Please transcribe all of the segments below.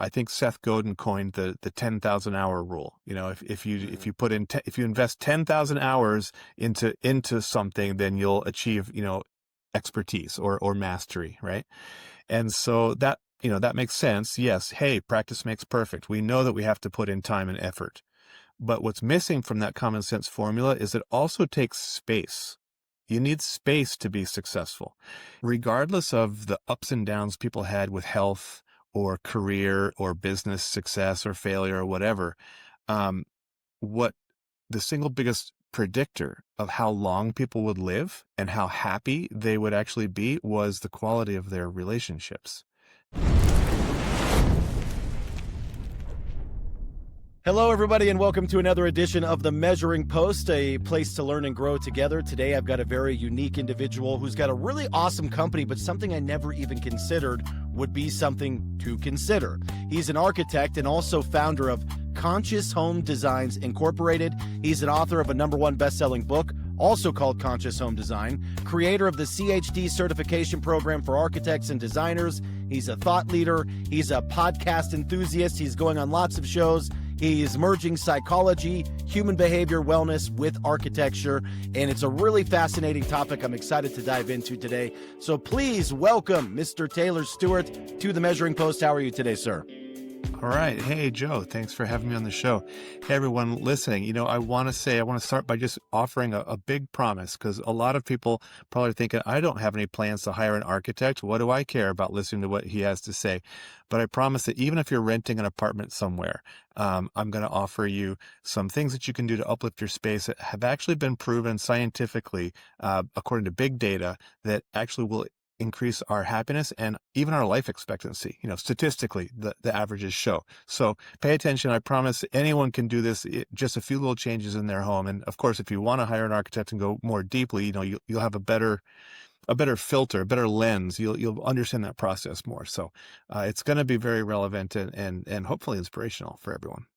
I think Seth Godin coined the 10,000 hour rule. If you put in, if you invest 10,000 hours into something, then you'll achieve, expertise or mastery, right? And so that makes sense. Yes. Hey, practice makes perfect. We know that we have to put in time and effort. But what's missing from that common sense formula is it also takes space. You need space to be successful. Regardless of the ups and downs people had with health or career or business success or failure or whatever, um, what the single biggest predictor of how long people would live and how happy they would actually be was the quality of their relationships. Hello, everybody, and welcome to another edition of The Measuring Post, a place to learn and grow together. Today, I've got a very unique individual who's got a really awesome company, but something I never even considered would be something to consider. He's an architect and also founder of Conscious Home Designs Incorporated. He's an author of a #1 best-selling book, also called Conscious Home Design, creator of the CHD certification program for architects and designers. He's a thought leader. He's a podcast enthusiast. He's going on lots of shows. He's merging psychology, human behavior, wellness with architecture, and it's a really fascinating topic I'm excited to dive into today. So please welcome Mr. Talor Stewart to The Measuring Post. How are you today, sir? All right. Hey, Joe, thanks for having me on the show. Hey, everyone listening. I want to start by just offering a big promise, because a lot of people probably are thinking, I don't have any plans to hire an architect. What do I care about listening to what he has to say? But I promise that even if you're renting an apartment somewhere, I'm going to offer you some things that you can do to uplift your space that have actually been proven scientifically, according to big data, that actually will increase our happiness and even our life expectancy. Statistically, the averages show. So pay attention. I promise anyone can do this. Just a few little changes in their home. And of course, if you want to hire an architect and go more deeply, you'll have a better filter, a better lens. You'll understand that process more. So it's going to be very relevant and hopefully inspirational for everyone.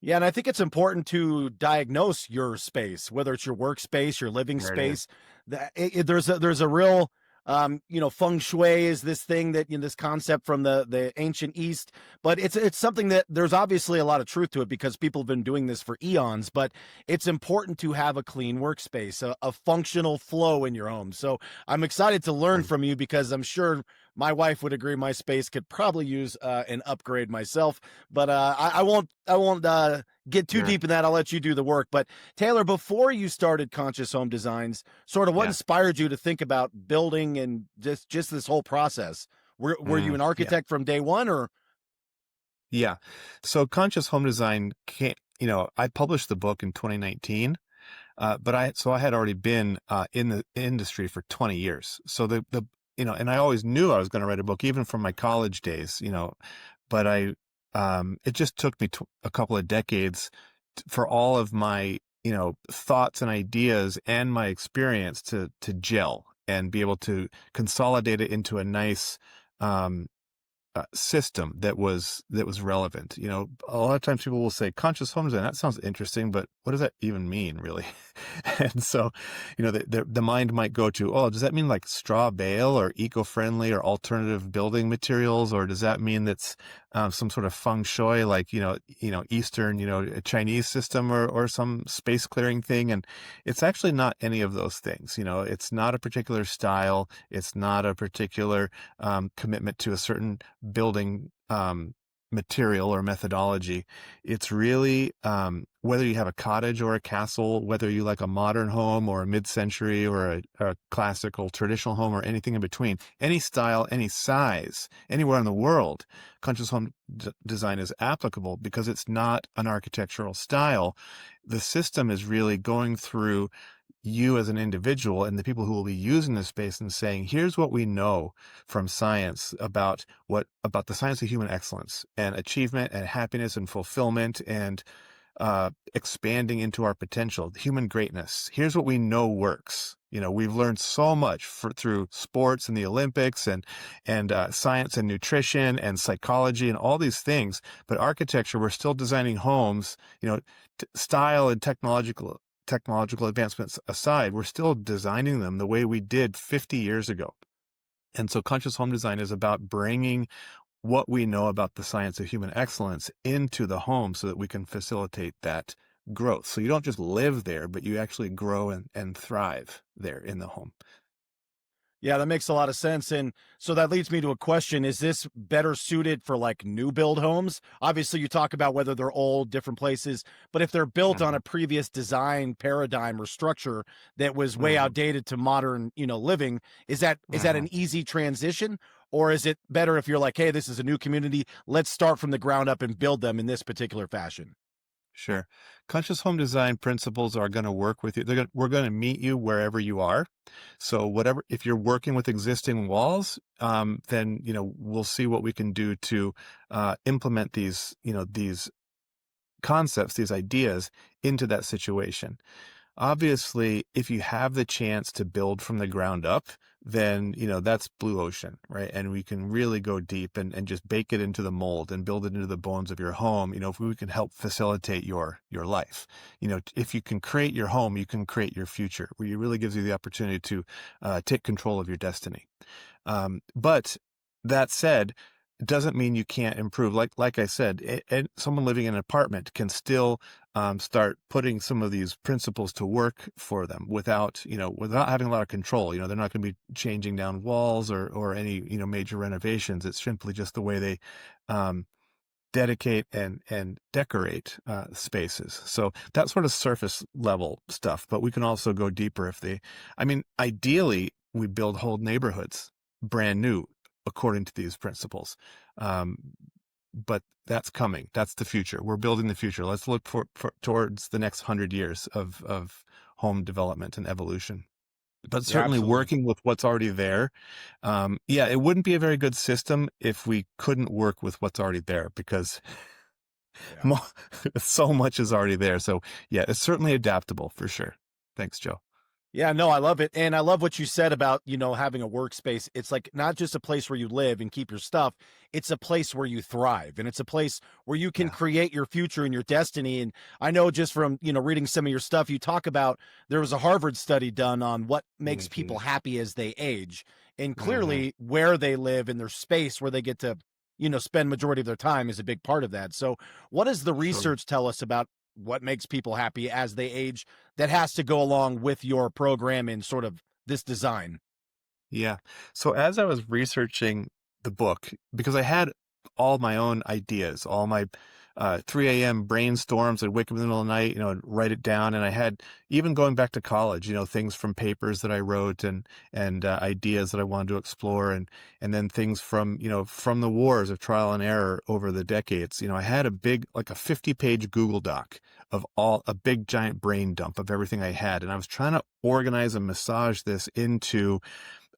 Yeah, and I think it's important to diagnose your space, whether it's your workspace, your living There it is. space. There's a real feng shui is this thing that, this concept from the ancient East, but it's something that there's obviously a lot of truth to it because people have been doing this for eons. But it's important to have a clean workspace, a functional flow in your home. So I'm excited to learn from you because I'm sure my wife would agree my space could probably use an upgrade myself. But I won't get too Sure. deep in that. I'll let you do the work. But Talor, before you started Conscious Home Designs, sort of what Yeah. inspired you to think about building and just this whole process? Were you an Yeah. architect from day one, or? Yeah. So Conscious Home Design I published the book in 2019, but I had already been in the industry for 20 years. So and I always knew I was going to write a book, even from my college days, but it just took me a couple of decades for all of my, thoughts and ideas and my experience to gel and be able to consolidate it into a nice, system that was relevant. A lot of times people will say conscious home design. That sounds interesting, but what does that even mean, really? And so, the mind might go to, oh, does that mean like straw bale or eco-friendly or alternative building materials, or does that mean that's some sort of feng shui, like Eastern, a Chinese system or some space clearing thing? And it's actually not any of those things. It's not a particular style. It's not a particular commitment to a certain building material or methodology. It's really whether you have a cottage or a castle, whether you like a modern home or a mid-century or a classical traditional home or anything in between, any style, any size, anywhere in the world, conscious home design is applicable because it's not an architectural style. The system is really going through you as an individual and the people who will be using this space and saying, here's what we know from science about the science of human excellence and achievement and happiness and fulfillment and expanding into our potential, human greatness. Here's what we know works. We've learned so much through sports and the Olympics and science and nutrition and psychology and all these things. But architecture, we're still designing homes, style and technological advancements aside, we're still designing them the way we did 50 years ago. And so conscious home design is about bringing what we know about the science of human excellence into the home so that we can facilitate that growth. So you don't just live there, but you actually grow and thrive there in the home. Yeah, that makes a lot of sense. And so that leads me to a question. Is this better suited for like new build homes? Obviously, you talk about whether they're old, different places, but if they're built on Hmm. a previous design paradigm or structure that was way Hmm. outdated to modern, living, is that Hmm. an easy transition? Or is it better if you're like, hey, this is a new community, let's start from the ground up and build them in this particular fashion? Sure. Conscious home design principles are going to work with you. We're going to meet you wherever you are. So whatever, if you're working with existing walls, then, we'll see what we can do to implement these concepts, these ideas into that situation. Obviously, if you have the chance to build from the ground up, then, that's blue ocean, right? And we can really go deep and just bake it into the mold and build it into the bones of your home. If we can help facilitate your life, if you can create your home, you can create your future, where it really gives you the opportunity to take control of your destiny. But that said, it doesn't mean you can't improve. Like I said, someone living in an apartment can still start putting some of these principles to work for them without having a lot of control. They're not going to be changing down walls or any major renovations. It's simply just the way they um, dedicate and decorate spaces. So that's sort of surface level stuff, but we can also go deeper ideally we build whole neighborhoods brand new according to these principles. Um, but that's coming. That's the future. We're building the future. Let's look towards the next 100 years of home development and evolution. But Yeah, certainly absolutely. working with what's already there. Yeah, it wouldn't be a very good system if we couldn't work with what's already there because Yeah. mo- so much is already there. So yeah, it's certainly adaptable for sure. Thanks, Joe. Yeah, no, I love it. And I love what you said about, having a workspace. It's like not just a place where you live and keep your stuff, it's a place where you thrive. And it's a place where you can Yeah. create your future and your destiny. And I know just from, reading some of your stuff, you talk about there was a Harvard study done on what makes Hmm. people happy as they age. And Hmm. clearly where they live in their space where they get to, spend majority of their time is a big part of that. So what does the Sure. research tell us about what makes people happy as they age that has to go along with your program and sort of this design? Yeah. So as I was researching the book, because I had all my own ideas, all my 3 a.m. brainstorms, I'd wake up in the middle of the night, and write it down. And I had even going back to college, things from papers that I wrote and ideas that I wanted to explore, and then things from the wars of trial and error over the decades. I had like a 50-page Google Doc of a big giant brain dump of everything I had, and I was trying to organize and massage this into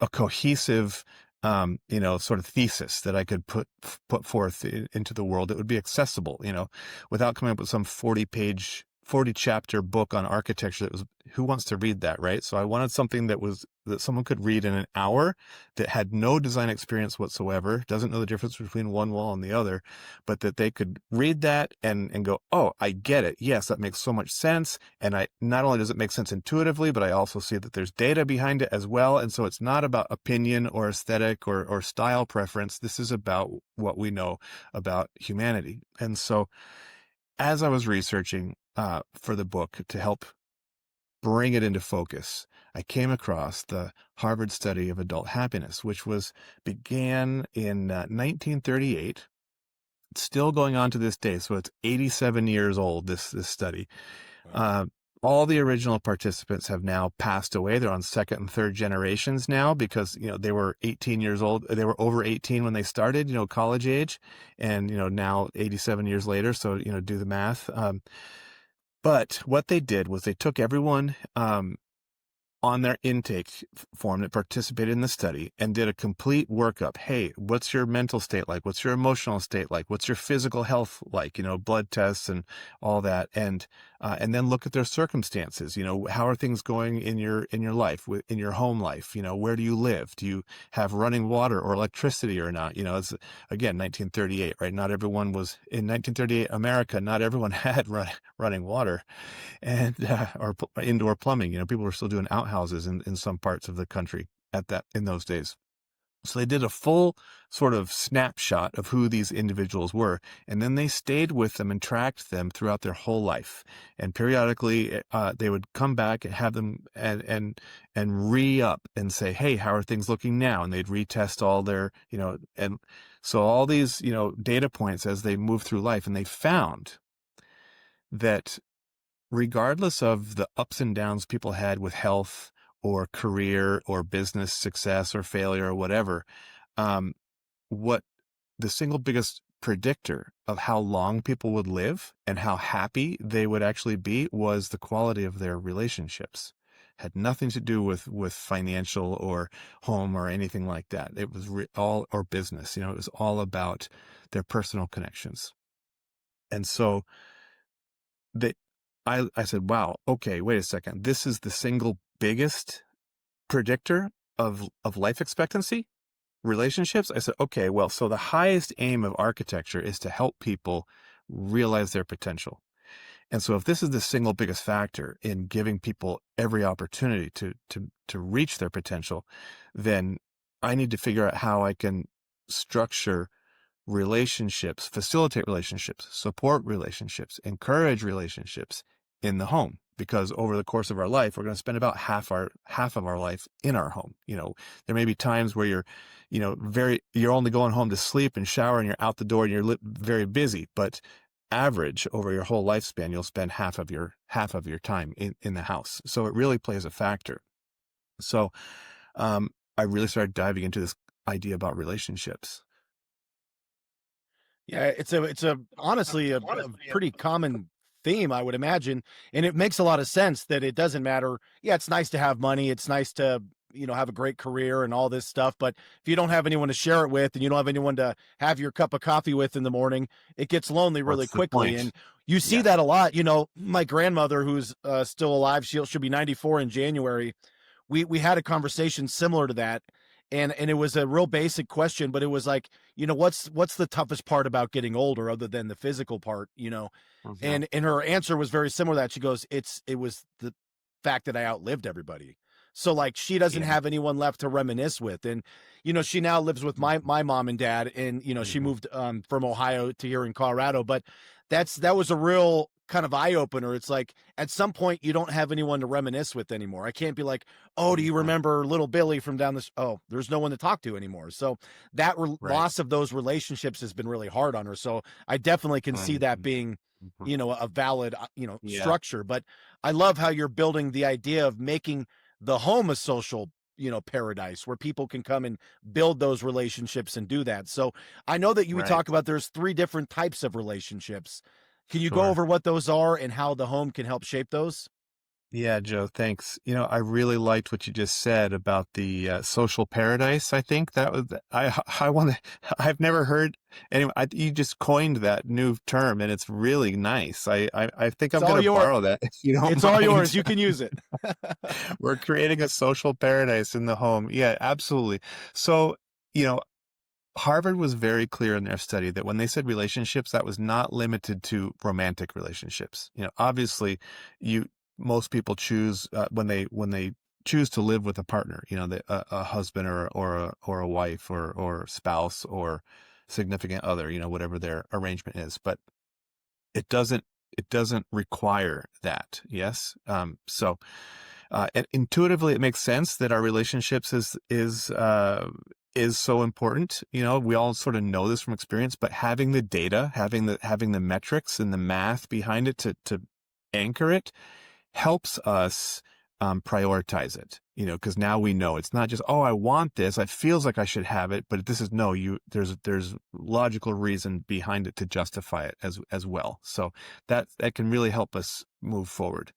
a cohesive sort of thesis that I could put forth into the world that would be accessible, without coming up with some 40 chapter book on architecture that was, who wants to read that, right? So I wanted something that someone could read in an hour, that had no design experience whatsoever, doesn't know the difference between one wall and the other, but that they could read that and go, oh, I get it. Yes, that makes so much sense. And I, not only does it make sense intuitively, but I also see that there's data behind it as well. And so it's not about opinion or aesthetic or style preference. This is about what we know about humanity. And so as I was researching for the book to help bring it into focus, I came across the Harvard study of adult happiness, which began in 1938. It's still going on to this day, so it's 87 years old. This study. Wow. Uh, all the original participants have now passed away. They're on second and third generations now because they were 18 years old. They were over 18 when they started, college age, and now 87 years later. So do the math. But what they did was they took everyone on their intake form that participated in the study and did a complete workup. Hey, what's your mental state like? What's your emotional state like? What's your physical health like? Blood tests and all that, and then look at their circumstances. How are things going in your life, in your home life? Where do you live? Do you have running water or electricity or not? It's again 1938, right? Not everyone was in 1938 America. Not everyone had running water and or indoor plumbing. People were still doing outhouses in some parts of the country in those days. So they did a full sort of snapshot of who these individuals were, and then they stayed with them and tracked them throughout their whole life. And periodically, they would come back and have them and re-up and say, "Hey, how are things looking now?" And they'd retest all their, and so all these, data points as they move through life, and they found that regardless of the ups and downs people had with health or career or business success or failure or whatever, um, what the single biggest predictor of how long people would live and how happy they would actually be was the quality of their relationships. Had nothing to do with financial or home or anything like that. It was all, or business, it was all about their personal connections. And so they, I said, wow, okay, wait a second. This is the single biggest predictor of life expectancy, relationships. I said, okay, well, so the highest aim of architecture is to help people realize their potential. And so if this is the single biggest factor in giving people every opportunity to reach their potential, then I need to figure out how I can structure relationships, facilitate relationships, support relationships, encourage relationships in the home. Because over the course of our life, we're going to spend about half of our life in our home. There may be times where you're only going home to sleep and shower, and you're out the door and you're very busy. But average over your whole lifespan, you'll spend half of your time in the house. So it really plays a factor. So I really started diving into this idea about relationships. Yeah, it's a honestly a pretty common theme, I would imagine, and it makes a lot of sense that it doesn't matter. Yeah, it's nice to have money. It's nice to, have a great career and all this stuff, but if you don't have anyone to share it with and you don't have anyone to have your cup of coffee with in the morning, it gets lonely really What's the quickly. point? And you see Yeah. that a lot. My grandmother, who's still alive, she'll be 94 in January. We had a conversation similar to that, and it was a real basic question, but it was like, what's the toughest part about getting older other than the physical part. Mhm. And her answer was very similar to that. She goes, it was the fact that I outlived everybody. So like she doesn't Yeah. have anyone left to reminisce with. And she now lives with my mom and dad, and she Mhm. moved from Ohio to here in Colorado. But that was a real kind of eye opener. It's like at some point you don't have anyone to reminisce with anymore. I can't be like, "Oh, do you Mhm. remember little Billy from down this?" Oh, there's no one to talk to anymore. So that Right. loss of those relationships has been really hard on her. So I definitely can see that Mhm. being, Mhm. a valid, Yeah. structure. But I love how you're building the idea of making the home a social, paradise where people can come and build those relationships and do that. So I know that you Right. talk about there's three different types of relationships. Can you go Sure. over what those are and how the home can help shape those? Yeah, Joe, thanks. I really liked what you just said about the social paradise. I think that was, I want to, I've never heard anyway. You just coined that new term, and it's really nice. I think It's I'm all going to your borrow that if you don't it's all mind. yours. You can use it. We're creating a social paradise in the home. Yeah, absolutely. So, you know, Harvard was very clear in their study that when they said relationships, that was not limited to romantic relationships. Obviously, you most people choose when they choose to live with a partner. A husband or a wife or spouse or significant other. Whatever their arrangement is, but it doesn't it doesn't require that. Yes. And intuitively, it makes sense that our relationships is so important. We all sort of know this from experience, but having the data, having the metrics and the math behind it to anchor it helps us prioritize it. Because now we know it's not just, oh, I want this. It feels like I should have it, but this is no. There's logical reason behind it to justify it as well. So that can really help us move forward.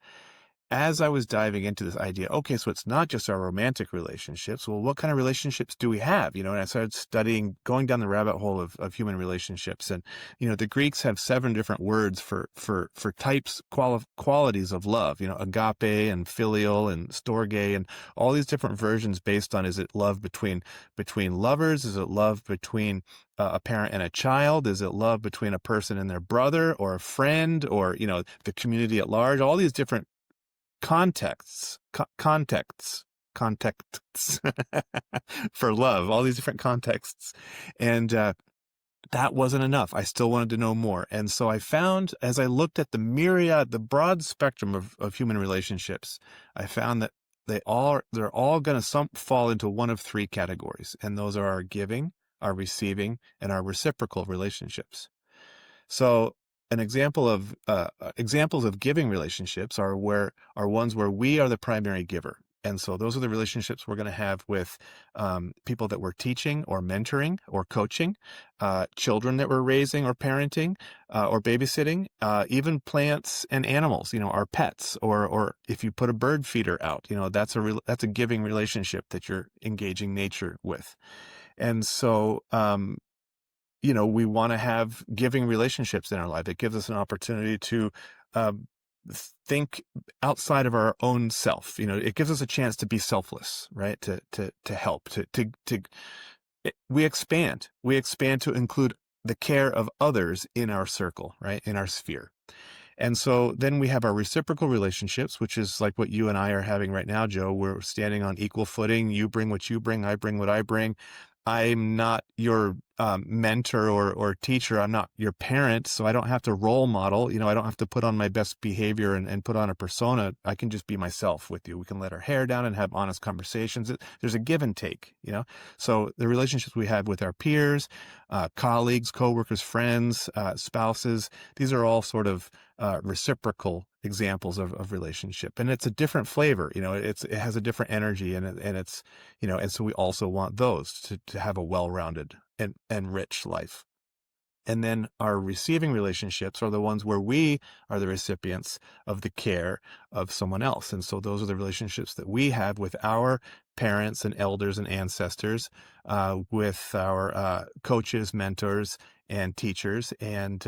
As I was diving into this idea, okay, so it's not just our romantic relationships. Well, what kind of relationships do we have? And I started studying, going down the rabbit hole of human relationships. And, the Greeks have 7 different words for types, qualities of love, agape and filial and storge and all these different versions based on, is it love between lovers? Is it love between a parent and a child? Is it love between a person and their brother or a friend or, the community at large? All these different contexts, contexts for love, all these different contexts. And that wasn't enough. I still wanted to know more. And so I found, as I looked at the broad spectrum of human relationships, I found that they're all going to fall into one of three categories. And those are our giving, our receiving, and our reciprocal relationships. So an examples of giving relationships are ones where we are the primary giver. And so those are the relationships we're going to have with people that we're teaching or mentoring or coaching, children that we're raising or parenting or babysitting, even plants and animals, our pets, or if you put a bird feeder out, that's a giving relationship that you're engaging nature with. And so, we want to have giving relationships in our life. It gives us an opportunity to um, think outside of our own self. It gives us a chance to be selfless, right? To help, we expand. We expand to include the care of others in our circle, right? In our sphere. And so then we have our reciprocal relationships, which is like what you and I are having right now, Joe. We're standing on equal footing. You bring what you bring. I bring what I bring. I'm not your mentor or teacher. I'm not your parent. So I don't have to role model. I don't have to put on my best behavior and put on a persona. I can just be myself with you. We can let our hair down and have honest conversations. There's a give and take. So the relationships we have with our peers, colleagues, coworkers, friends, spouses, these are all sort of reciprocal examples of relationship, and it's a different flavor. It has a different energy, and so we also want those to have a well-rounded and rich life. And then our receiving relationships are the ones where we are the recipients of the care of someone else. And so those are the relationships that we have with our parents and elders and ancestors, with our coaches, mentors, and teachers, and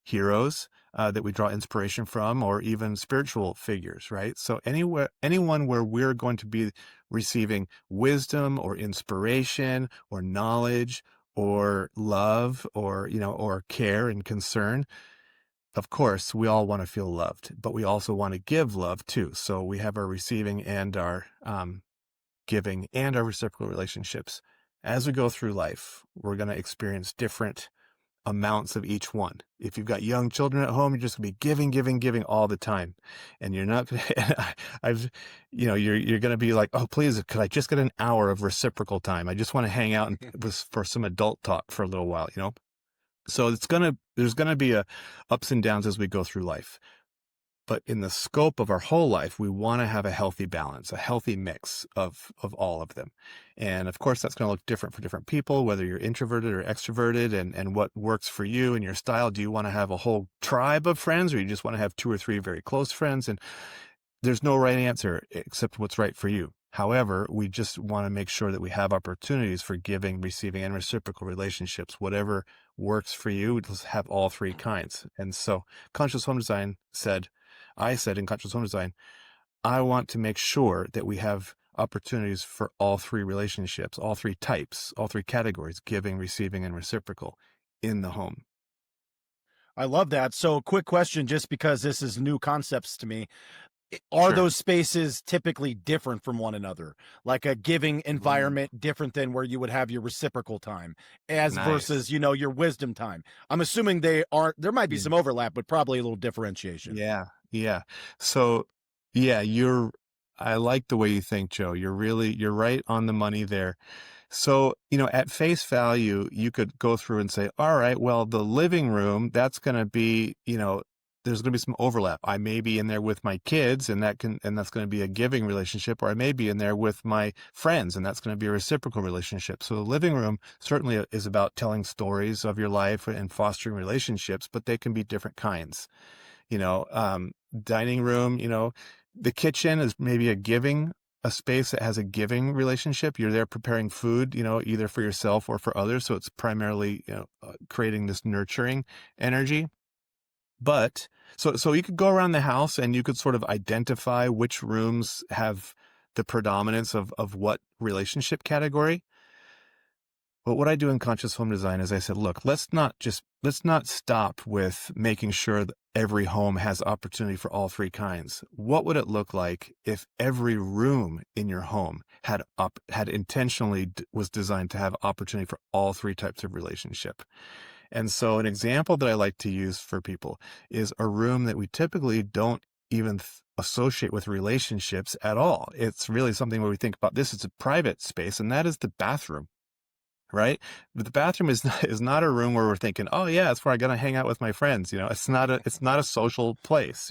heroes that we draw inspiration from, or even spiritual figures, right? So anyone where we're going to be receiving wisdom or inspiration or knowledge or love or care and concern. Of course, we all want to feel loved, but we also want to give love too. So we have our receiving and our giving and our reciprocal relationships. As we go through life, we're going to experience different amounts of each one. If you've got young children at home, you're just gonna be giving, giving, giving all the time, and you're not. You're gonna be like, oh, please, could I just get an hour of reciprocal time? I just want to hang out for some adult talk for a little while. So there's gonna be ups and downs as we go through life. But in the scope of our whole life, we want to have a healthy balance, a healthy mix of all of them. And of course, that's going to look different for different people, whether you're introverted or extroverted, and what works for you and your style. Do you want to have a whole tribe of friends, or you just want to have 2 or 3 very close friends? And there's no right answer except what's right for you. However, we just want to make sure that we have opportunities for giving, receiving, and reciprocal relationships. Whatever works for you, let's have all 3 kinds. And so Conscious Home Design I said in Conscious Home Design, I want to make sure that we have opportunities for all 3 relationships, all 3 types, all 3 categories, giving, receiving, and reciprocal in the home. I love that. So, quick question, just because this is new concepts to me. Are Sure. those spaces typically different from one another? Like a giving Mm, environment different than where you would have your reciprocal time as nice. versus, your wisdom time? I'm assuming they aren't, there might be Yeah. some overlap, but probably a little differentiation. Yeah. Yeah. So, yeah, I like the way you think, Joe. You're right on the money there. So, at face value, you could go through and say, all right, well, the living room, that's going to be, there's going to be some overlap. I may be in there with my kids, and that's going to be a giving relationship, or I may be in there with my friends, and that's going to be a reciprocal relationship. So the living room certainly is about telling stories of your life and fostering relationships, but they can be different kinds. you know, um, Dining room, the kitchen is maybe a space that has a giving relationship. You're there preparing food, either for yourself or for others. So it's primarily, creating this nurturing energy. But so you could go around the house and you could sort of identify which rooms have the predominance of what relationship category. But what I do in conscious home design is I said, look, let's not just let's not stop with making sure that every home has opportunity for all three kinds. What would it look like if every room in your home had intentionally was designed to have opportunity for all three types of relationship? And so an example that I like to use for people is a room that we typically don't even associate with relationships at all. It's really something where we think about this as a private space, and that is the bathroom. Right? But the bathroom is not a room where we're thinking, "Oh, yeah, it's where I'm gonna hang out with my friends," it's not a social place,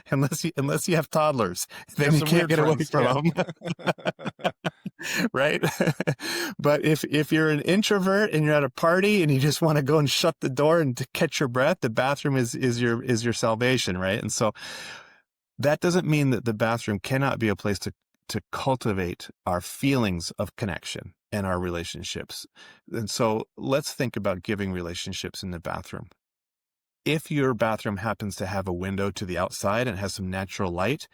unless you have toddlers, You then have you some can't weird get away friends. Yeah. from them, right? But if you're an introvert and you're at a party and you just wanna go and shut the door and to catch your breath, the bathroom is your salvation, right? And so that doesn't mean that the bathroom cannot be a place to cultivate our feelings of connection and our relationships. And so let's think about giving relationships in the bathroom. If your bathroom happens to have a window to the outside and has some natural light,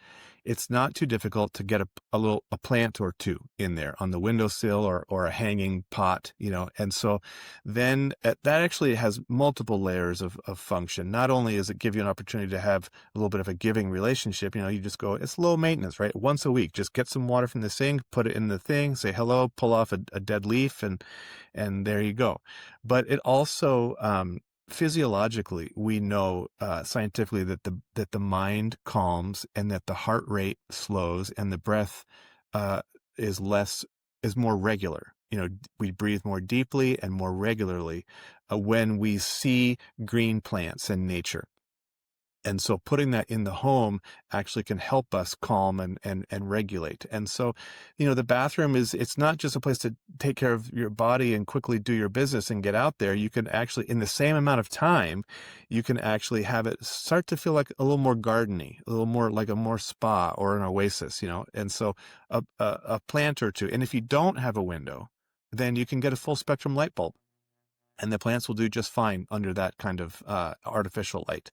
it's not too difficult to get a plant or two in there on the windowsill or a hanging pot. And so then that actually has multiple layers of function. Not only does it give you an opportunity to have a little bit of a giving relationship, you just go, it's low maintenance, right? Once a week, just get some water from the sink, put it in the thing, say hello, pull off a dead leaf, and there you go. But it also, physiologically, we know scientifically that the mind calms and that the heart rate slows and the breath uh, is less is more regular. We breathe more deeply and more regularly when we see green plants and nature. And so putting that in the home actually can help us calm and regulate. And so, the bathroom it's not just a place to take care of your body and quickly do your business and get out there. You can actually, in the same amount of time, you can actually have it start to feel like a little more gardeny, a little more like a more spa or an oasis. And so a plant or two. And if you don't have a window, then you can get a full spectrum light bulb. And the plants will do just fine under that kind of artificial light.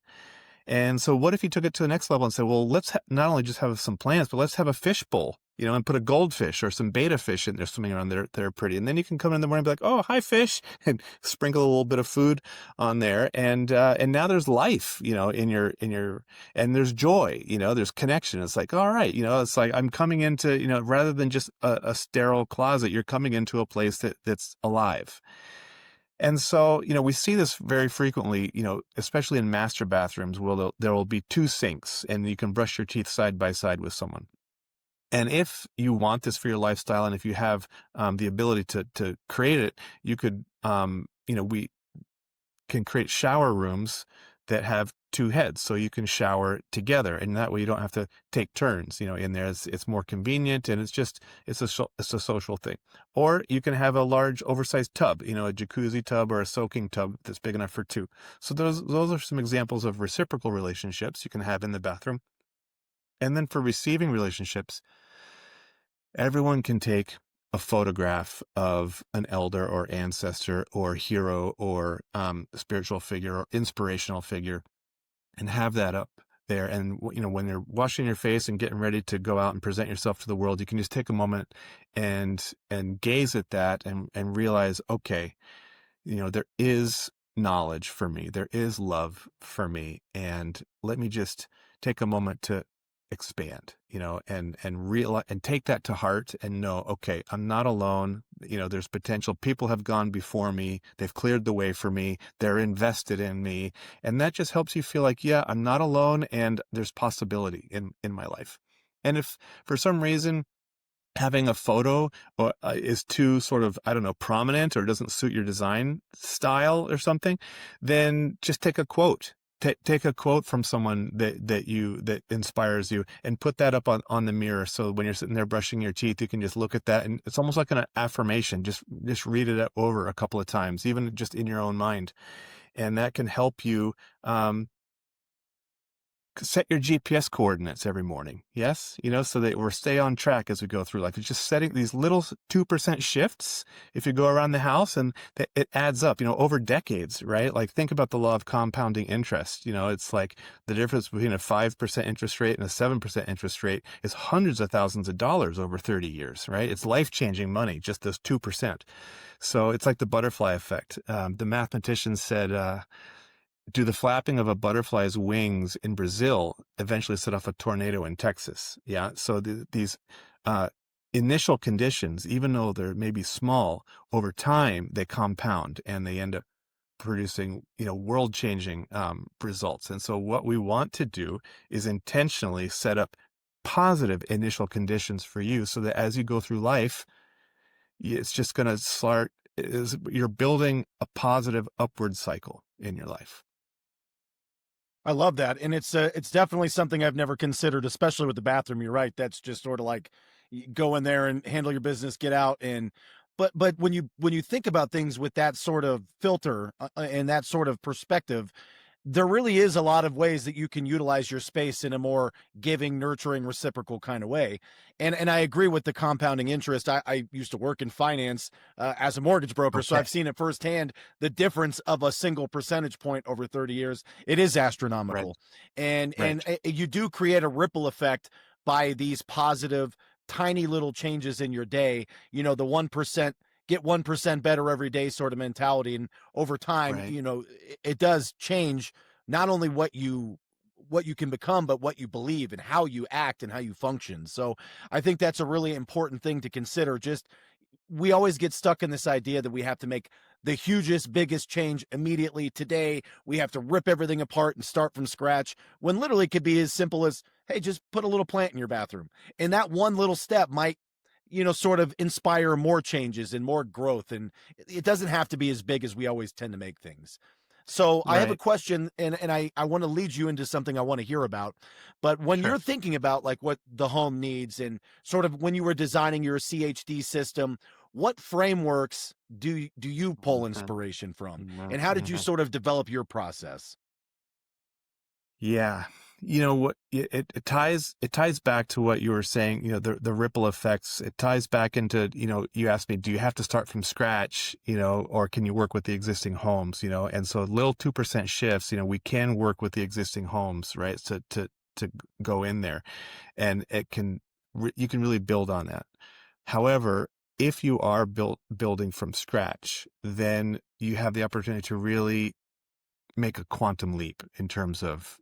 And so what if you took it to the next level and said, well, let's not only just have some plants, but let's have a fish bowl, and put a goldfish or some beta fish in there swimming around there. They're pretty. And then you can come in the morning and be like, oh, hi, fish, and sprinkle a little bit of food on there. And now there's life, and there's joy, there's connection. It's like, all right, it's like I'm coming into, rather than just a sterile closet, you're coming into a place that's alive. And so, we see this very frequently, especially in master bathrooms where there will be two sinks and you can brush your teeth side by side with someone. And if you want this for your lifestyle and if you have the ability to create it, you could, we can create shower rooms that have two heads so you can shower together, and that way you don't have to take turns in there. It's more convenient, and it's a social thing. Or you can have a large oversized tub, a jacuzzi tub or a soaking tub that's big enough for two. So those are some examples of reciprocal relationships you can have in the bathroom. And then for receiving relationships, everyone can take a photograph of an elder or ancestor or hero or spiritual figure or inspirational figure and have that up there. And, when you're washing your face and getting ready to go out and present yourself to the world, you can just take a moment and gaze at that and realize, okay, there is knowledge for me. There is love for me. And let me just take a moment to expand, and realize and take that to heart and know, okay, I'm not alone. There's potential. People have gone before me. They've cleared the way for me. They're invested in me. And that just helps you feel like, yeah, I'm not alone and there's possibility in my life. And if for some reason having a photo is too sort of, I don't know, prominent or doesn't suit your design style or something, then just take a quote. Take a quote from someone that inspires you and put that up on the mirror. So when you're sitting there brushing your teeth, you can just look at that, and it's almost like an affirmation. Just read it over a couple of times, even just in your own mind. And that can help you, set your GPS coordinates every morning. Yes, so that we're stay on track as we go through life. It's just setting these little 2% shifts if you go around the house, and it adds up, over decades, right? Like think about the law of compounding interest. It's like the difference between a 5% interest rate and a 7% interest rate is hundreds of thousands of dollars over 30 years, right? It's life-changing money, just those 2%. So it's like the butterfly effect. The mathematician said, do the flapping of a butterfly's wings in Brazil eventually set off a tornado in Texas? Yeah. So these uh, initial conditions, even though they're maybe small, over time they compound and they end up producing, world-changing results. And so what we want to do is intentionally set up positive initial conditions for you, so that as you go through life, it's just going to start. You're building a positive upward cycle in your life. I love that, and it's definitely something I've never considered, especially with the bathroom. You're right. That's just sort of like go in there and handle your business, get out, and but when you think about things with that sort of filter and that sort of perspective, there really is a lot of ways that you can utilize your space in a more giving, nurturing, reciprocal kind of way. And I agree with the compounding interest. I used to work in finance as a mortgage broker, so Okay. I've seen it firsthand the difference of a single percentage point over 30 years. It is Right. astronomical, and Right. you do create a ripple effect by these positive, tiny little changes in your day. The 1%. Get 1% better every day sort of mentality. And over time, Right. it does change not only what you can become, but what you believe and how you act and how you function. So I think that's a really important thing to consider. Just we always get stuck in this idea that we have to make the hugest, biggest change immediately today. We have to rip everything apart and start from scratch, when literally it could be as simple as, hey, just put a little plant in your bathroom. And that one little step might, sort of inspire more changes and more growth. And it doesn't have to be as big as we always tend to make things. So I have a Right. question, and I want to lead you into something I want to hear about. But when Sure. you're thinking about like what the home needs, and sort of when you were designing your CHD system, what frameworks do you pull Mhm. inspiration from? Mhm. And how did you Mhm. sort of develop your process? Yeah. You know what? It ties back to what you were saying. The ripple effects. It ties back into, you asked me, do you have to start from scratch? Or can you work with the existing homes? And so little 2% shifts. We can work with the existing homes, right? So to go in there, and you can really build on that. However, if you are building from scratch, then you have the opportunity to really make a quantum leap in terms of,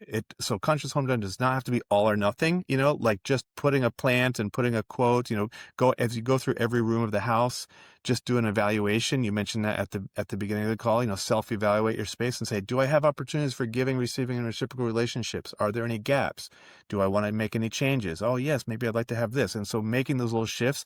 it. So conscious home design does not have to be all or nothing, like just putting a plant and putting a quote, go as you go through every room of the house, just do an evaluation. You mentioned that at the beginning of the call, self-evaluate your space and say, do I have opportunities for giving, receiving, and reciprocal relationships? Are there any gaps? Do I want to make any changes? Oh, yes, maybe I'd like to have this. And so making those little shifts,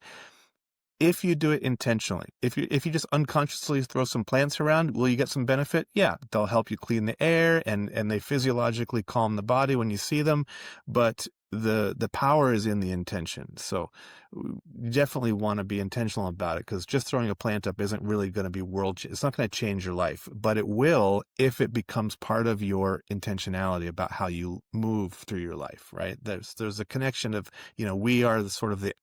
if you do it intentionally, if you just unconsciously throw some plants around, will you get some benefit? Yeah, they'll help you clean the air, and they physiologically calm the body when you see them. But the power is in the intention. So you definitely want to be intentional about it, because just throwing a plant up isn't really going to be it's not going to change your life, but it will if it becomes part of your intentionality about how you move through your life, right? There's a connection of, we are the sort of the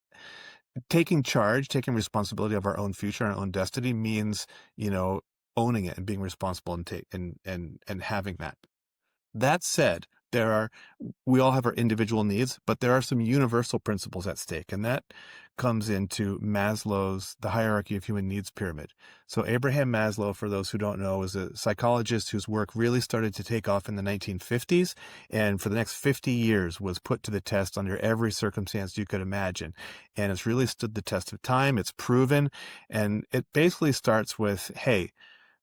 taking charge, taking responsibility of our own future and our own destiny means, you know, owning it and being responsible and and having that. That said, we all have our individual needs, but there are some universal principles at stake, and that comes into the hierarchy of human needs pyramid. So Abraham Maslow, for those who don't know, is a psychologist whose work really started to take off in the 1950s, and for the next 50 years was put to the test under every circumstance you could imagine. And it's really stood the test of time. It's proven, and it basically starts with, hey,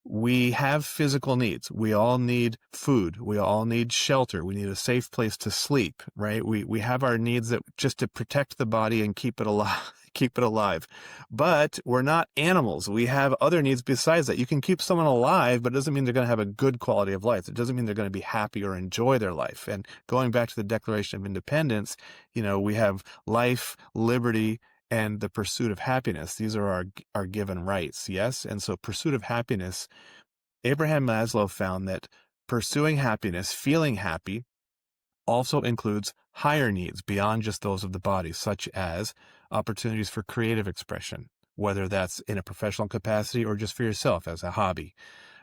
we have physical needs. We all need food. We all need shelter. We need a safe place to sleep, right? We have our needs that just to protect the body and keep it alive, keep it alive. But we're not animals. We have other needs besides that. You can keep someone alive, but it doesn't mean they're going to have a good quality of life. It doesn't mean they're going to be happy or enjoy their life. And going back to the Declaration of Independence, we have life, liberty, and the pursuit of happiness. These are our given rights, yes? And so pursuit of happiness, Abraham Maslow found that pursuing happiness, feeling happy, also includes higher needs beyond just those of the body, such as opportunities for creative expression, whether that's in a professional capacity or just for yourself as a hobby.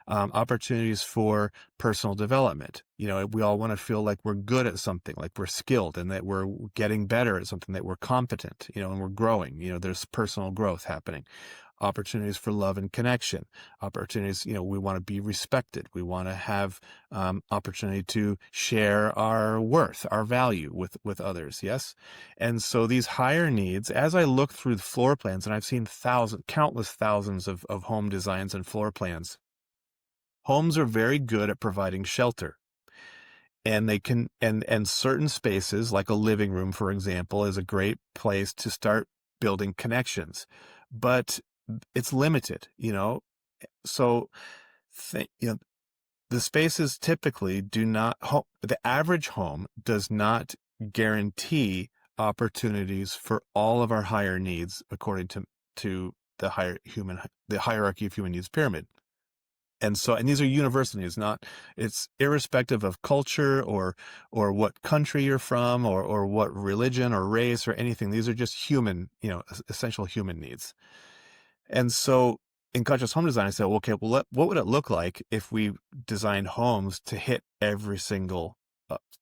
Opportunities for personal development. We all want to feel like we're good at something, like we're skilled and that we're getting better at something, that we're competent, and we're growing. There's personal growth happening. Opportunities for love and connection. Opportunities, we want to be respected. We want to have opportunity to share our worth, our value with others. Yes. And so these higher needs, as I look through the floor plans, and I've seen countless thousands of home designs and floor plans, homes are very good at providing shelter, and they can, and certain spaces like a living room, for example, is a great place to start building connections, but it's limited, so th- you know the spaces typically do not the average home does not guarantee opportunities for all of our higher needs according to the hierarchy of human needs pyramid. And these are universal needs, it's irrespective of culture or what country you're from or what religion or race or anything. These are just human, essential human needs. And so in conscious home design, I said, well, okay, well, what would it look like if we designed homes to hit every single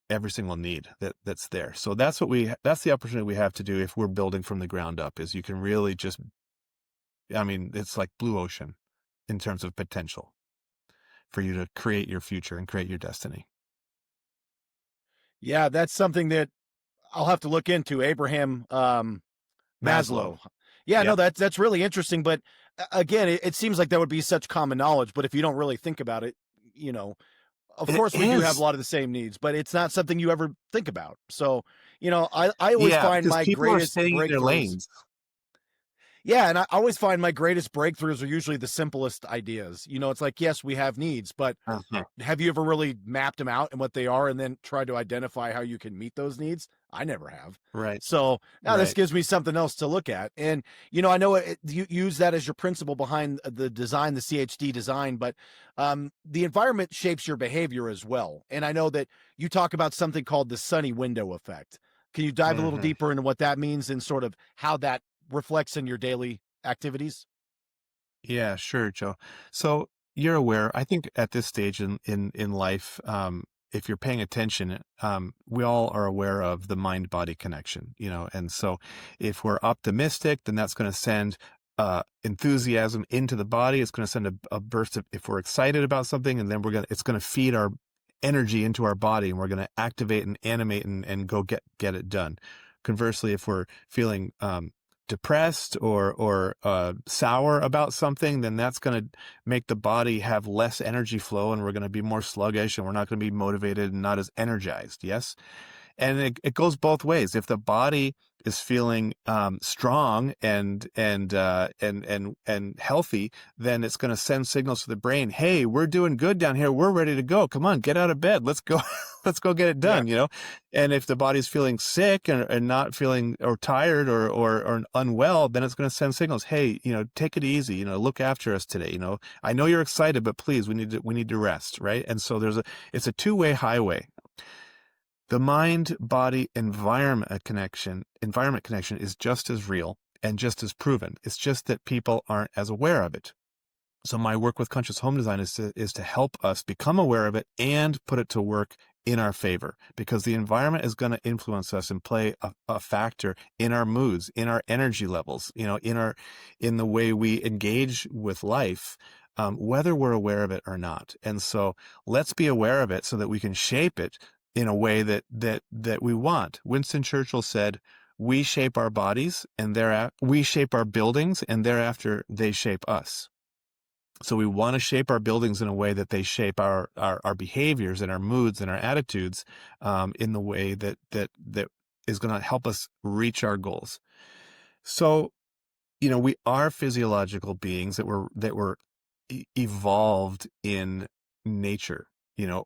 need that's there? So that's that's the opportunity we have to do if we're building from the ground up, is you can really just, I mean, it's like blue ocean in terms of potential for you to create your future and create your destiny. Yeah, that's something that I'll have to look into. Abraham Maslow. Maslow. Yeah, no, Yep. that's really interesting. But again, it seems like that would be such common knowledge. But if you don't really think about it, you know, of It course we do have a is. lot of the same needs, but it's not something you ever think about. So, I always Yeah, find because my people are greatest staying in their breakthroughs. lanes. Yeah, and I always find my greatest breakthroughs are usually the simplest ideas. It's like, yes, we have needs, but Uh-huh. have you ever really mapped them out and what they are and then tried to identify how you can meet those needs? I never have. Right. So now this Right. gives me something else to look at. And, I know you use that as your principle behind the design, the CHD design, but the environment shapes your behavior as well. And I know that you talk about something called the sunny window effect. Can you dive a little Hmm. deeper into what that means and sort of how that reflects in your daily activities? Yeah, sure, Joe. So you're aware, I think at this stage in life, if you're paying attention, we all are aware of the mind-body connection, and so if we're optimistic, then that's going to send enthusiasm into the body. It's going to send a burst of, if we're excited about something, and then it's going to feed our energy into our body, and we're going to activate and animate and go get it done. Conversely, if we're feeling depressed or sour about something, then that's going to make the body have less energy flow, and we're going to be more sluggish, and we're not going to be motivated and not as energized. Yes. And it goes both ways. If the body is feeling strong and healthy, then it's going to send signals to the brain. Hey, we're doing good down here. We're ready to go. Come on, get out of bed. Let's go. Let's go get it Yeah. done. And if the body's feeling sick and not feeling or tired or unwell, then it's going to send signals. Hey, take it easy. Look after us today. I know you're excited, but please, we need to rest. Right. And so it's a two-way highway. The mind body environment connection is just as real and just as proven. It's just that people aren't as aware of it. So my work with conscious home design is to help us become aware of it and put it to work in our favor, because the environment is going to influence us and play a factor in our moods, in our energy levels, in the way we engage with life, whether we're aware of it or not. And so let's be aware of it so that we can shape it in a way that we want. Winston Churchill said, "We shape our bodies, and thereafter we shape our buildings, and thereafter they shape us." So we want to shape our buildings in a way that they shape our behaviors and our moods and our attitudes, in the way that is going to help us reach our goals. So, we are physiological beings that were evolved in nature. You know,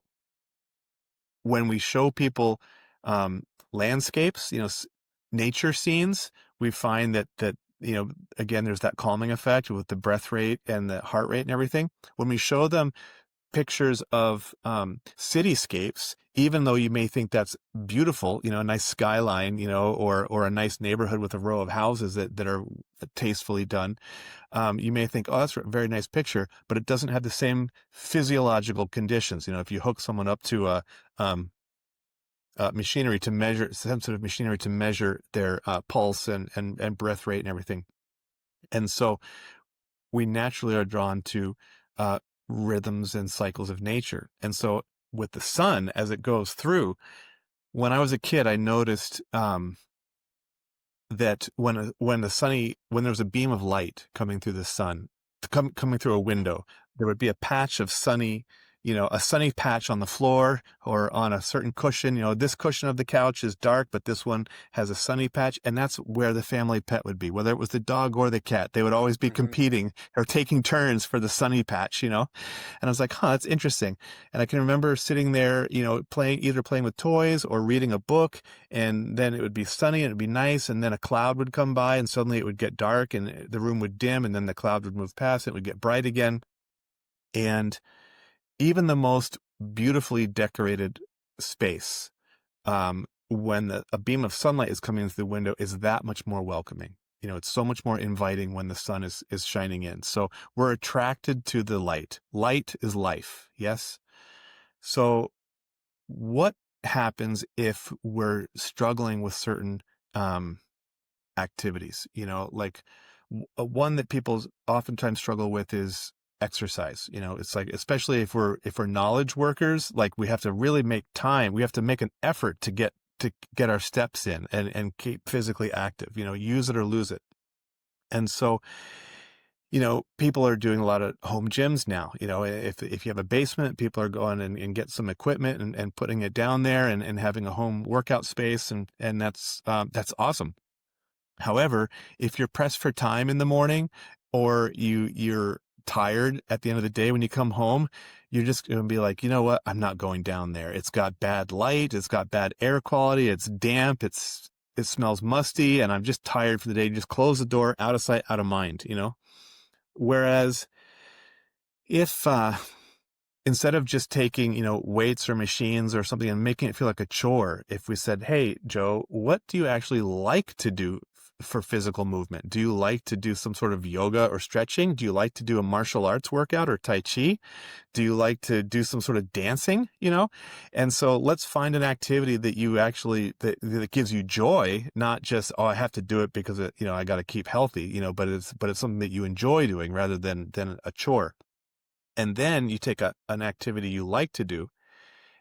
when we show people landscapes, nature scenes, we find that again, there's that calming effect with the breath rate and the heart rate and everything. When we show them pictures of cityscapes, even though you may think that's beautiful, a nice skyline, or a nice neighborhood with a row of houses that are tastefully done. You may think, oh, that's a very nice picture, but it doesn't have the same physiological conditions. If you hook someone up to a machinery to measure sensitive machinery to measure their pulse and breath rate and everything. And so we naturally are drawn to uh, rhythms and cycles of nature. And so with the sun, as it goes through, when I was a kid, I noticed that when there was a beam of light coming through the sun, coming through a window, there would be a patch of sunny, a sunny patch on the floor or on a certain cushion. This cushion of the couch is dark, but this one has a sunny patch, and that's where the family pet would be, whether it was the dog or the cat. They would always be Mhm. competing or taking turns for the sunny patch. And I was like, huh, that's interesting. And I can remember sitting there, either playing with toys or reading a book, and then it would be sunny and it'd be nice, and then a cloud would come by, and suddenly it would get dark, and the room would dim, and then the cloud would move past, it would get bright again. And even the most beautifully decorated space, when a beam of sunlight is coming through the window, is that much more welcoming. It's so much more inviting when the sun is shining in. So we're attracted to the light. Light is life. Yes. So what happens if we're struggling with certain um, activities? Like one that people oftentimes struggle with is exercise. It's like, especially if we're knowledge workers, like we have to really make time. We have to make an effort to get our steps in and keep physically active. Use it or lose it. And so, people are doing a lot of home gyms now. If you have a basement, people are going and get some equipment and putting it down there and having a home workout space, and that's awesome. However, if you're pressed for time in the morning, or you're tired at the end of the day when you come home, you're just going to be like, you know what? I'm not going down there. It's got bad light. It's got bad air quality. It's damp. It smells musty, and I'm just tired for the day. You just close the door, out of sight, out of mind. Whereas if instead of just taking, weights or machines or something and making it feel like a chore, if we said, hey, Joe, what do you actually like to do for physical movement? Do you like to do some sort of yoga or stretching? Do you like to do a martial arts workout or Tai Chi? Do you like to do some sort of dancing? And so let's find an activity that you actually, that gives you joy, not just, oh, I have to do it because I got to keep healthy, but it's something that you enjoy doing rather than a chore. And then you take an activity you like to do,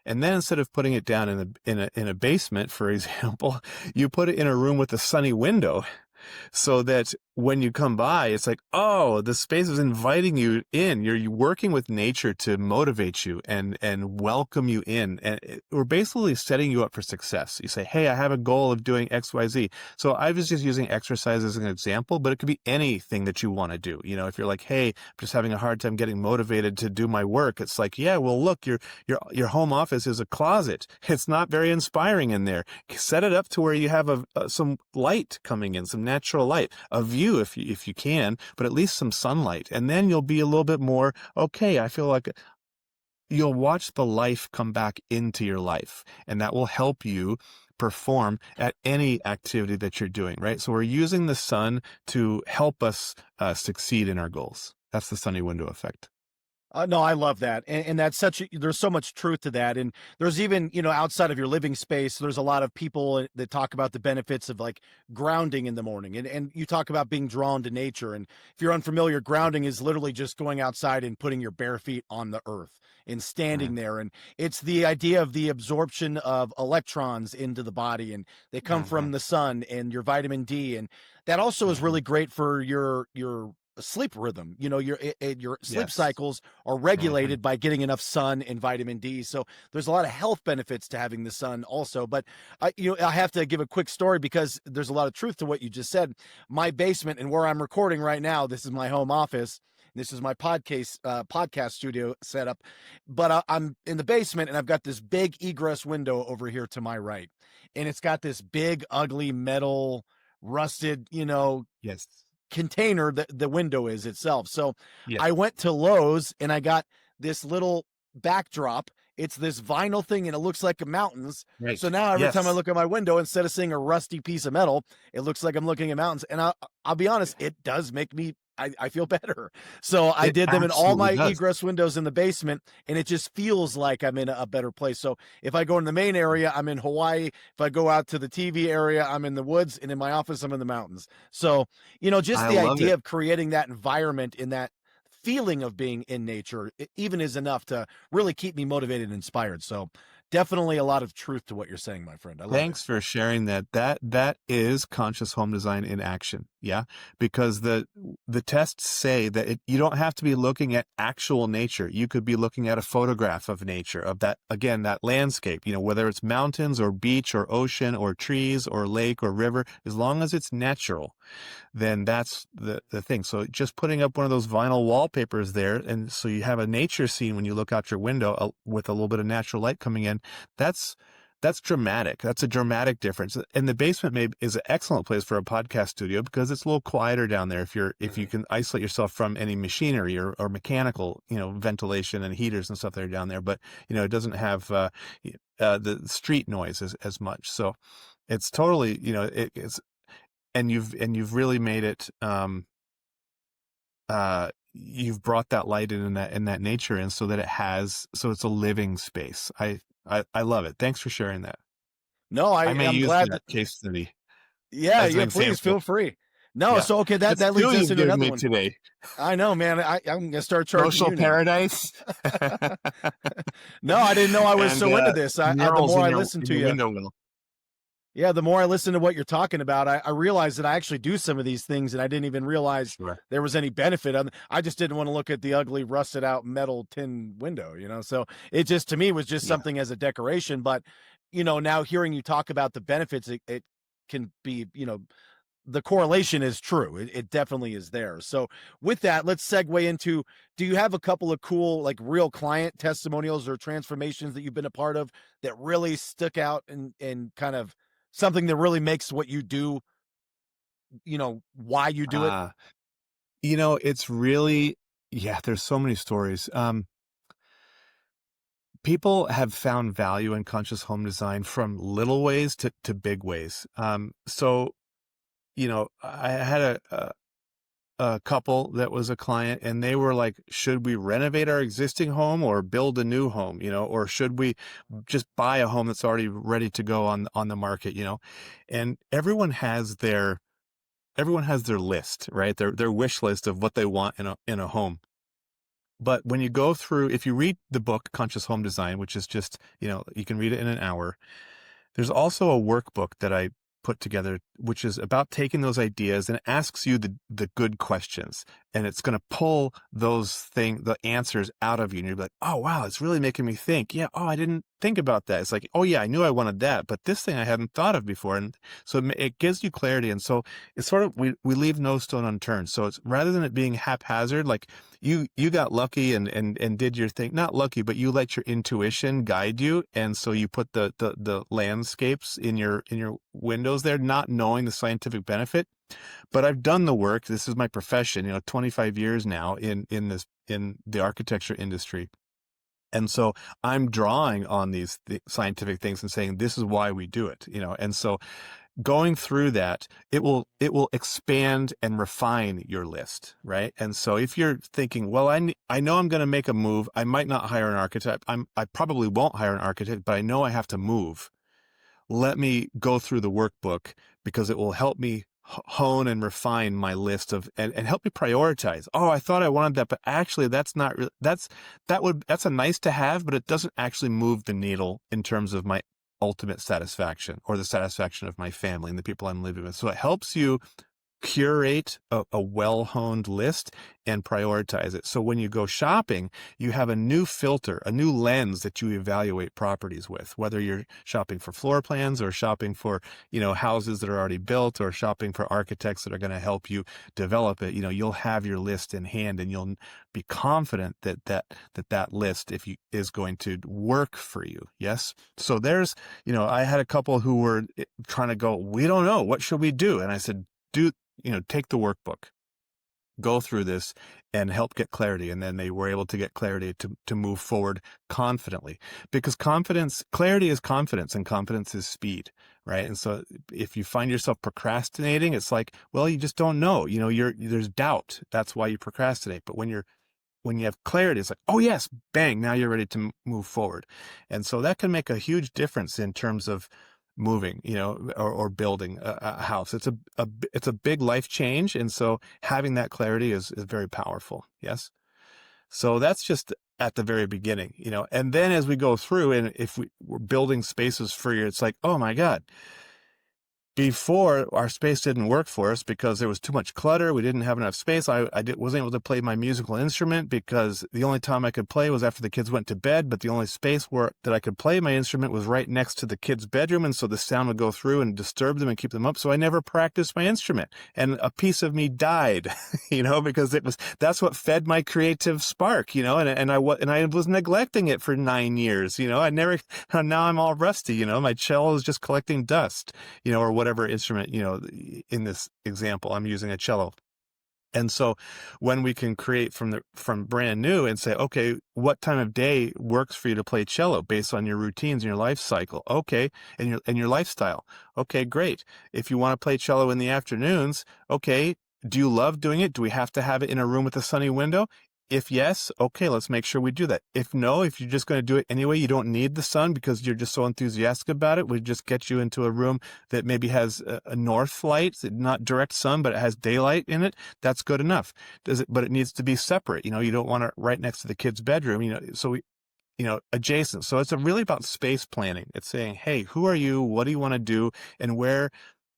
and then instead of putting it down in a basement, for example, you put it in a room with a sunny window, so that when you come by, it's like, oh, the space is inviting you in. You're working with nature to motivate you and welcome you in. And we're basically setting you up for success. You say, hey, I have a goal of doing X, Y, Z. So I was just using exercise as an example, but it could be anything that you want to do. If you're like, hey, I'm just having a hard time getting motivated to do my work. It's like, yeah, well, look, your home office is a closet. It's not very inspiring in there. Set it up to where you have some light coming in, some natural light, a view if you can, but at least some sunlight. And then you'll be a little bit more, okay, I feel like you'll watch the life come back into your life, and that will help you perform at any activity that you're doing, right? So we're using the sun to help us succeed in our goals. That's the sunny window effect. No, I love that, and that's there's so much truth to that, and there's even outside of your living space, there's a lot of people that talk about the benefits of like grounding in the morning, and you talk about being drawn to nature, and if you're unfamiliar, grounding is literally just going outside and putting your bare feet on the earth and Right. standing there, and it's the idea of the absorption of electrons into the body, and they come Hmm. from the sun and your vitamin D, and that also is Hmm. really great for your sleep rhythm. Your sleep Yes. cycles are Hmm. regulated by getting enough sun and vitamin D. So there's a lot of health benefits to having the sun also. But I have to give a quick story because there's a lot of truth to what you just said. My basement and where I'm recording right now, this is my home office. This is my podcast studio setup, but I'm in the basement and I've got this big egress window over here to my right, and it's got this big ugly metal rusted, Yes. container that the window is itself. So I Yes. went to Lowe's and I got this little backdrop. It's this vinyl thing and it looks like mountains. So Right. now every time I Yes. look at my window, instead of seeing a rusty piece of metal, it looks like I'm looking at mountains. And I'll be honest, it does make me, I feel better. So I It did them in all absolutely my does. egress windows in the basement, and it just feels like I'm in a better place. So if I go in the main area, I'm in Hawaii. If I go out to the TV area, I'm in the woods, and in my office, I'm in the mountains. So, just I the love idea it. of creating that environment in that feeling of being in nature even is enough to really keep me motivated and inspired. So definitely a lot of truth to what you're saying, my friend. I love it. Thanks for sharing that. That is conscious home design in action. Yeah, because the tests say that you don't have to be looking at actual nature. You could be looking at a photograph of nature, of that, again, that landscape, whether it's mountains or beach or ocean or trees or lake or river, as long as it's natural, then that's the thing. So just putting up one of those vinyl wallpapers there, and so you have a nature scene when you look out your window with a little bit of natural light coming in, that's that's dramatic. That's a dramatic difference. And the basement is an excellent place for a podcast studio because it's a little quieter down there. If you Mhm. can isolate yourself from any machinery or mechanical, ventilation and heaters and stuff that are down there, but it doesn't have the street noise as much. So it's totally, it's and you've really made it. You've brought that light in that nature, and so it's a living space. I love it. Thanks for sharing that. No, I may I'm use glad that that, case study yeah, as an yeah, please example. feel free. No, Yeah. so okay, that That's that two leads us you've into given another me one. today. I know, man. I'm gonna start charging Social you now. paradise No, I didn't know I was and so into this. The murals more in I your listen in to your you, window well. yeah, the more I listen to what you're talking about, I realize that I actually do some of these things, and I didn't even realize Sure. there was any benefit. I just didn't want to look at the ugly, rusted out metal tin window. So it just to me was just Yeah. something as a decoration. But now hearing you talk about the benefits, it can be, the correlation is true. It definitely is there. So with that, let's segue into, do you have a couple of cool, like real client testimonials or transformations that you've been a part of that really stuck out and kind of something that really makes what you do, why you do it? Uh, it's really, yeah, there's so many stories. People have found value in conscious home design from little ways to big ways. So, I had a couple that was a client, and they were like, should we renovate our existing home or build a new home, or should we just buy a home that's already ready to go on the market, and everyone has their list, right? Their wish list of what they want in a home. But when you go through, if you read the book Conscious Home Design, which is just, you can read it in an hour, there's also a workbook that I put together, which is about taking those ideas and asks you the good questions. And it's going to pull the answers out of you. And you're like, oh, wow, it's really making me think. Yeah. Oh, I didn't think about that. It's like, oh, yeah, I knew I wanted that, but this thing I hadn't thought of before. And so it gives you clarity. And so it's sort of, we leave no stone unturned. So it's rather than it being haphazard, like you got lucky and did your thing, not lucky, but you let your intuition guide you. And so you put the landscapes in your windows there, not knowing the scientific benefit. But I've done the work. This is my profession, 25 years now in the architecture industry. And so I'm drawing on the scientific things and saying, this is why we do it, and so going through that, it will expand and refine your list, right? And so if you're thinking, well, I know I'm going to make a move, I might not hire an architect. I probably won't hire an architect, but I know I have to move. Let me go through the workbook because it will help me hone and refine my list and help me prioritize. Oh, I thought I wanted that, but actually that's not really, that's a nice to have, but it doesn't actually move the needle in terms of my ultimate satisfaction or the satisfaction of my family and the people I'm living with. So it helps you curate a well-honed list and prioritize it. So when you go shopping, you have a new filter, a new lens that you evaluate properties with, whether you're shopping for floor plans or shopping for, houses that are already built or shopping for architects that are going to help you develop it. You'll have your list in hand and you'll be confident that list is going to work for you. Yes. So I had a couple who were trying to go, we don't know, what should we do? And I said, take the workbook. go through this and help get clarity. And then they were able to get clarity to move forward confidently, because clarity is confidence, and confidence is speed. Right. And so if you find yourself procrastinating, it's like, well, you just don't know, there's doubt. That's why you procrastinate. But when you have clarity, it's like, oh yes, bang, now you're ready to move forward. And so that can make a huge difference in terms of moving, or building a house. It's a big life change. And so having that clarity is very powerful. Yes. So that's just at the very beginning, and then as we go through, and if we're building spaces for you, it's like, oh my God, before, our space didn't work for us because there was too much clutter. We didn't have enough space. Wasn't able to play my musical instrument because the only time I could play was after the kids went to bed, but the only space that I could play my instrument was right next to the kids' bedroom. And so the sound would go through and disturb them and keep them up. So I never practiced my instrument, and a piece of me died, because that's what fed my creative spark, and I was neglecting it for 9 years. Now I'm all rusty, my cello is just collecting dust, or whatever instrument, in this example, I'm using a cello. And so when we can create from brand new and say, okay, what time of day works for you to play cello based on your routines and your life cycle? Okay. And your lifestyle. Okay, great. If you want to play cello in the afternoons, okay. Do you love doing it? Do we have to have it in a room with a sunny window? If yes, okay, let's make sure we do that. If no, if you're just going to do it anyway, you don't need the sun because you're just so enthusiastic about it, we just get you into a room that maybe has a north light, not direct sun, but it has daylight in it. That's good enough. But it needs to be separate. You don't want it right next to the kid's bedroom, so adjacent. So it's really about space planning. It's saying, hey, who are you? What do you want to do? And where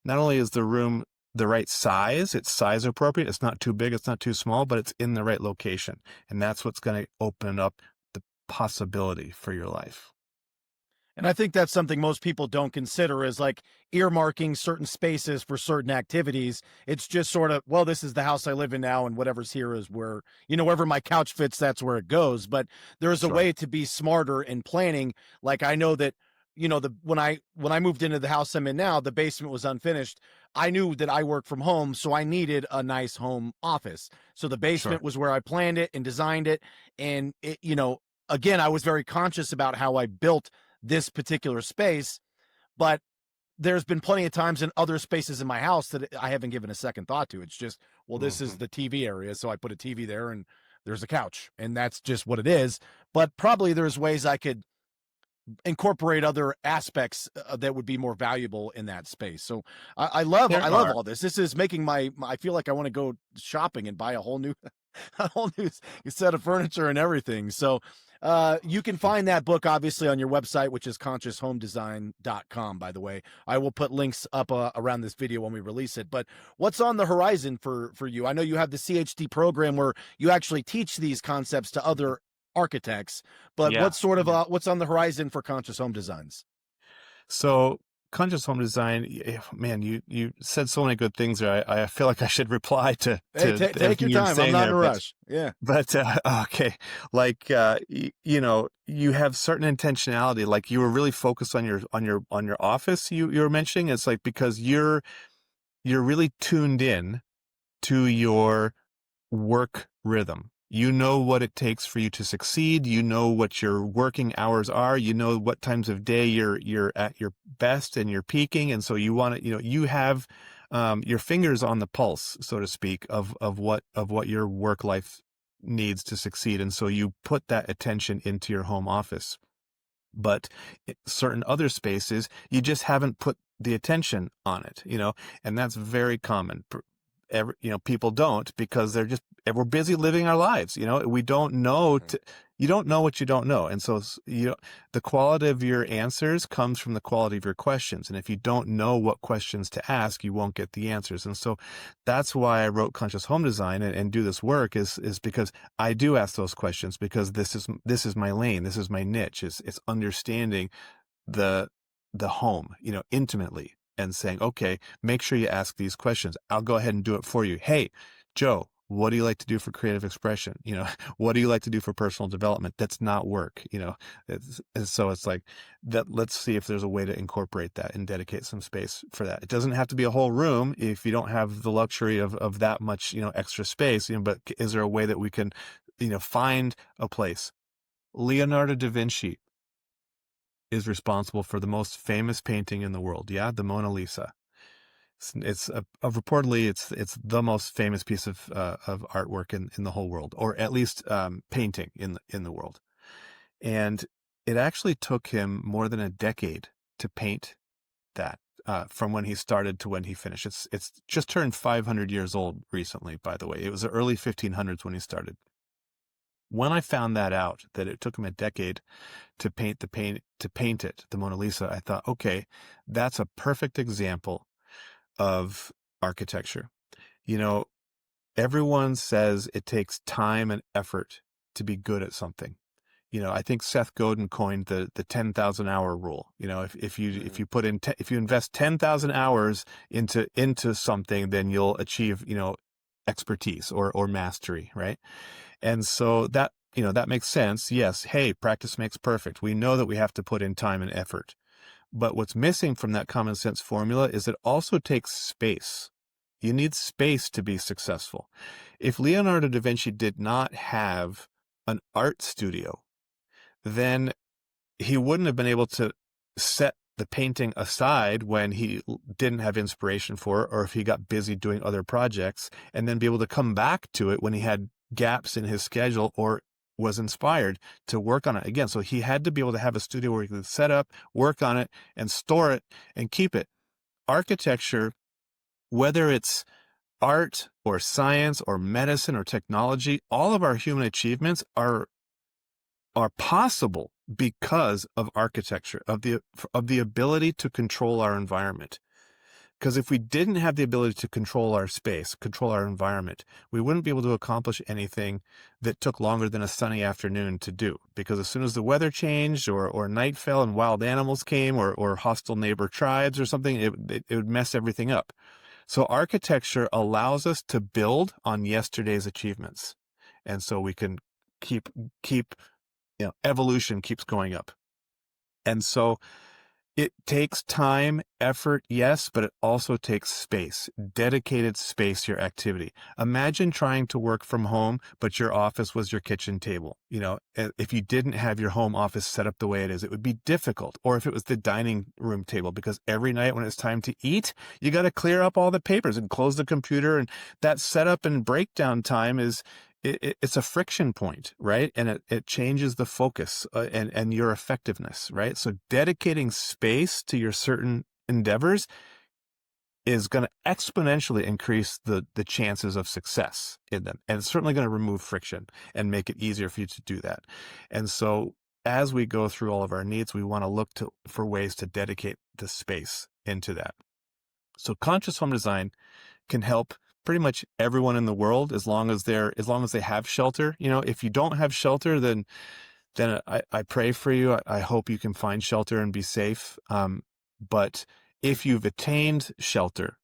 not only is the room the right size, it's size appropriate, it's not too big, it's not too small, but it's in the right location. And that's what's going to open up the possibility for your life. And I think that's something most people don't consider is like earmarking certain spaces for certain activities. It's just sort of, well, this is the house I live in now, and whatever's here is where, wherever my couch fits, that's where it goes. But there's a Sure. way to be smarter in planning. Like I know that, when I moved into the house I'm in now, the basement was unfinished. I knew that I work from home, so I needed a nice home office. So the Sure. basement was where I planned it and designed it. And again, I was very conscious about how I built this particular space, but there's been plenty of times in other spaces in my house that I haven't given a second thought to. It's just, well, this is Hmm. the TV area, so I put a TV there and there's a couch, and that's just what it is. But probably there's ways I could incorporate other aspects that would be more valuable in that space. So I love There I love are. all this. This is making I feel like I want to go shopping and buy a whole new a whole new set of furniture and everything. So you can find that book obviously on your website, which is conscioushomedesign.com. By the way, I will put links up around this video when we release it. But what's on the horizon for you? I know you have the CHD program where you actually teach these concepts to other architects, but Yeah. what's sort of Yeah. what's on the horizon for Conscious Home Designs? So conscious home design, man, you said so many good things there. I feel like I should reply to Hey, take everything your you're time. I'm saying not in there, a but rush. Yeah. okay, like you have certain intentionality. Like you were really focused on your office. You were mentioning it's like because you're really tuned in to your work rhythm. You know what it takes for you to succeed. You know what your working hours are. You know what times of day you're at your best and you're peaking. And so you want to, you have your fingers on the pulse, so to speak, of what your work life needs to succeed. And so you put that attention into your home office. But certain other spaces, you just haven't put the attention on it, and that's very common. People don't because we're busy living our lives. We don't know. Mhm. You don't know what you don't know. And so, the quality of your answers comes from the quality of your questions. And if you don't know what questions to ask, you won't get the answers. And so that's why I wrote Conscious Home Design and do this work is because I do ask those questions because this is my lane. This is my niche. It's understanding the home, intimately and saying, okay, make sure you ask these questions. I'll go ahead and do it for you. Hey, Joe, What do you like to do for creative expression? What do you like to do for personal development? That's not work. And so it's like that. Let's see if there's a way to incorporate that and dedicate some space for that. It doesn't have to be a whole room if you don't have the luxury of that much, extra space, but is there a way that we can, find a place? Leonardo da Vinci is responsible for the most famous painting in the world. Yeah. The Mona Lisa. Reportedly it's the most famous piece of artwork in the whole world, or at least painting in the world. And it actually took him more than a decade to paint that, from when he started to when he finished. It's just turned 500 years old recently, by the way. It was the early 1500s when he started. When I found that out, that it took him a decade to paint the Mona Lisa, I thought, okay, that's a perfect example of architecture. You know, everyone says it takes time and effort to be good at something. I think Seth Godin coined the 10,000 hour rule. If you put in if you invest 10,000 hours into something, then you'll achieve, expertise or mastery, right? And so that makes sense. Yes, hey, practice makes perfect. We know that we have to put in time and effort. But what's missing from that common sense formula is it also takes space. You need space to be successful. If Leonardo da Vinci did not have an art studio, then he wouldn't have been able to set the painting aside when he didn't have inspiration for it, or if he got busy doing other projects, and then be able to come back to it when he had gaps in his schedule or was inspired to work on it again. So he had to be able to have a studio where he could set up, work on it, and store it and keep it. Architecture, whether it's art or science or medicine or technology, all of our human achievements are possible because of architecture, of the ability to control our environment. Because if we didn't have the ability to control our space, control our environment, we wouldn't be able to accomplish anything that took longer than a sunny afternoon to do. Because as soon as the weather changed, or night fell and wild animals came, or hostile neighbor tribes or something, it would mess everything up. So architecture allows us to build on yesterday's achievements. And so we can keep evolution keeps going up. And so it takes time, effort, yes, but it also takes space, dedicated space to your activity. Imagine trying to work from home, but your office was your kitchen table. If you didn't have your home office set up the way it is, it would be difficult. Or if it was the dining room table, because every night when it's time to eat, you got to clear up all the papers and close the computer. And that setup and breakdown time it's a friction point, right? And it changes the focus, and your effectiveness, right? So dedicating space to your certain endeavors is going to exponentially increase the chances of success in them. And it's certainly going to remove friction and make it easier for you to do that. And so as we go through all of our needs, we want to look for ways to dedicate the space into that. So conscious home design can help pretty much everyone in the world, as long as they have shelter. If you don't have shelter, then I pray for you. I hope you can find shelter and be safe. But if you've attained shelter,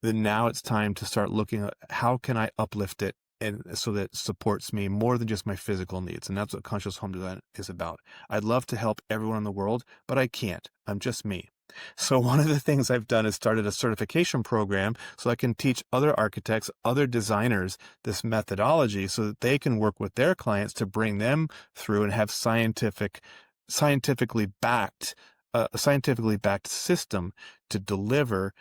then now it's time to start looking at how can I uplift it, and so that it supports me more than just my physical needs. And that's what conscious home design is about. I'd love to help everyone in the world, but I can't. I'm just me. So one of the things I've done is started a certification program so I can teach other architects, other designers this methodology so that they can work with their clients to bring them through and have scientifically backed a scientifically backed system to deliver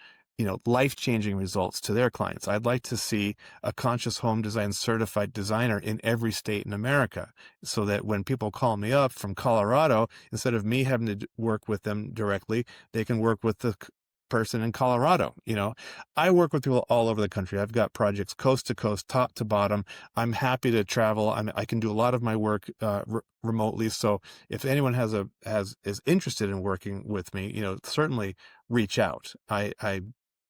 life-changing results to their clients. I'd like to see a conscious home design certified designer in every state in America, so that when people call me up from Colorado, instead of me having to work with them directly, they can work with the person in Colorado. I work with people all over the country. I've got projects coast to coast, top to bottom. I'm happy to travel. I can do a lot of my work remotely. So if anyone is interested in working with me, certainly reach out. I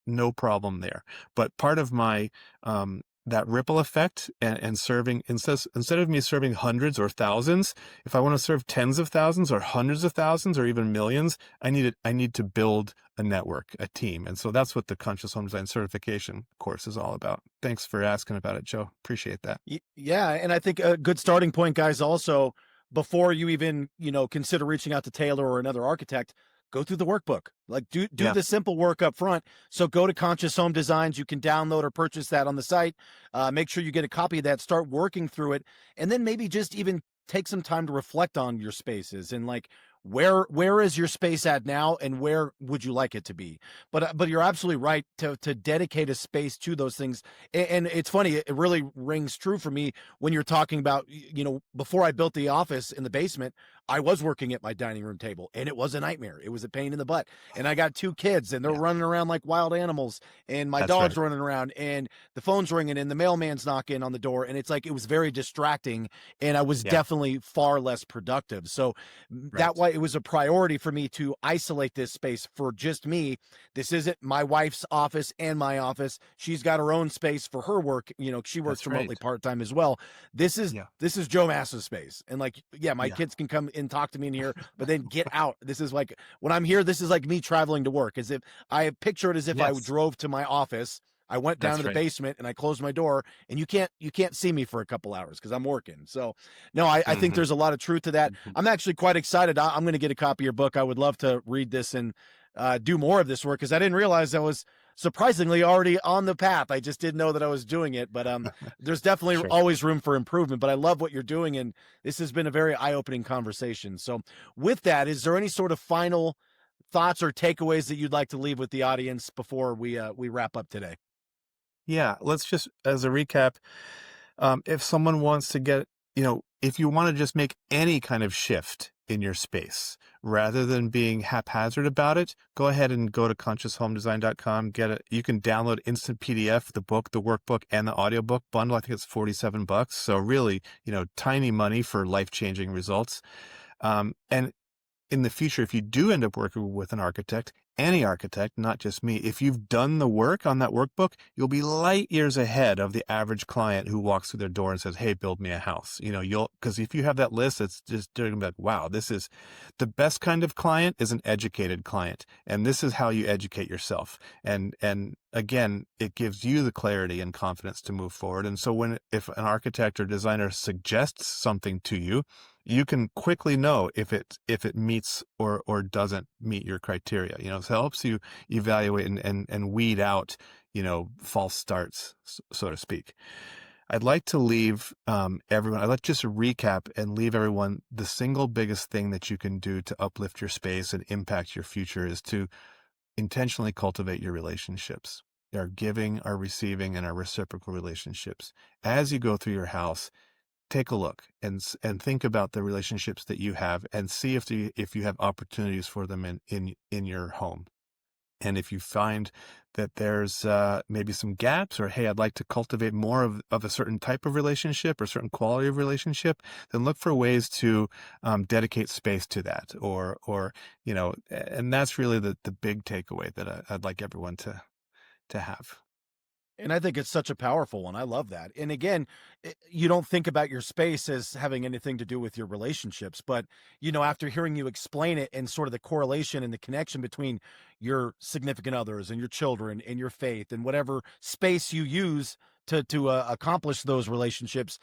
no problem there. But part of my that ripple effect and serving instead of me serving hundreds or thousands, if I want to serve tens of thousands or hundreds of thousands or even millions, I need to build a network, a team. And so that's what the Conscious Home Design certification course is all about. Thanks for asking about it, Joe. Appreciate that. Yeah, and I think a good starting point, guys, also before you even, consider reaching out to Taylor or another architect, go through the workbook. Like do Yeah, the simple work up front. So go to Conscious Home Designs. You can download or purchase that on the site. Make sure you get a copy of that. Start working through it, and then maybe just even take some time to reflect on your spaces and like where is your space at now, and where would you like it to be. But you're absolutely right to dedicate a space to those things. And it's funny, it really rings true for me when you're talking about, before I built the office in the basement, I was working at my dining room table, and it was a nightmare. It was a pain in the butt. And I got two kids, and they're yeah, running around like wild animals, and my that's dog's right. running around, and the phone's ringing, and the mailman's knocking on the door. And it's like, it was very distracting, and I was Yeah, definitely far less productive. So that right. why it was a priority for me to isolate this space for just me. This isn't my wife's office and my office. She's got her own space for her work. She works That's remotely right. part-time as well. This is Yeah, this is Joe Mass's space. And like, yeah, my yeah. kids can come and talk to me in here, but then get out. This is like, when I'm here, this is like me traveling to work. As if I picture it as if I Yes, drove to my office, I went down to that's the right. basement, and I closed my door, and you can't see me for a couple hours because I'm working. So no, I think Hmm. there's a lot of truth to that. Hmm. I'm actually quite excited. I'm going to get a copy of your book. I would love to read this and do more of this work, because I didn't realize I was surprisingly already on the path. I just didn't know that I was doing it. But there's definitely Sure. always room for improvement. But I love what you're doing, and this has been a very eye-opening conversation. So with that, is there any sort of final thoughts or takeaways that you'd like to leave with the audience before we wrap up today? Yeah, let's just, as a recap, if someone wants to get, if you want to just make any kind of shift in your space rather than being haphazard about it, go ahead and go to conscioushomedesign.com. Get it. You can download instant PDF, the book, the workbook, and the audiobook bundle. I think it's $47. So really, tiny money for life-changing results. And in the future, if you do end up working with an architect, any architect, not just me, if you've done the work on that workbook, you'll be light years ahead of the average client who walks through their door and says, "Hey, build me a house." Because if you have that list, it's just, they're gonna be like, "Wow, this is the best kind of client is an educated client." And this is how you educate yourself. And again, it gives you the clarity and confidence to move forward. And so if an architect or designer suggests something to you, you can quickly know if it meets or doesn't meet your criteria. So it helps you evaluate and weed out, false starts, so to speak. I'd like to leave everyone. I'd like to just recap and leave everyone. The single biggest thing that you can do to uplift your space and impact your future is to intentionally cultivate your relationships. Our giving, our receiving, and our reciprocal relationships. As you go through your house, take a look and think about the relationships that you have and see if you have opportunities for them in your home. And if you find that there's maybe some gaps, or hey, I'd like to cultivate more of a certain type of relationship or certain quality of relationship, then look for ways to dedicate space to that. And that's really the big takeaway that I'd like everyone to have. And I think it's such a powerful one. I love that. And again, you don't think about your space as having anything to do with your relationships, but after hearing you explain it and sort of the correlation and the connection between your significant others and your children and your faith and whatever space you use to accomplish those relationships,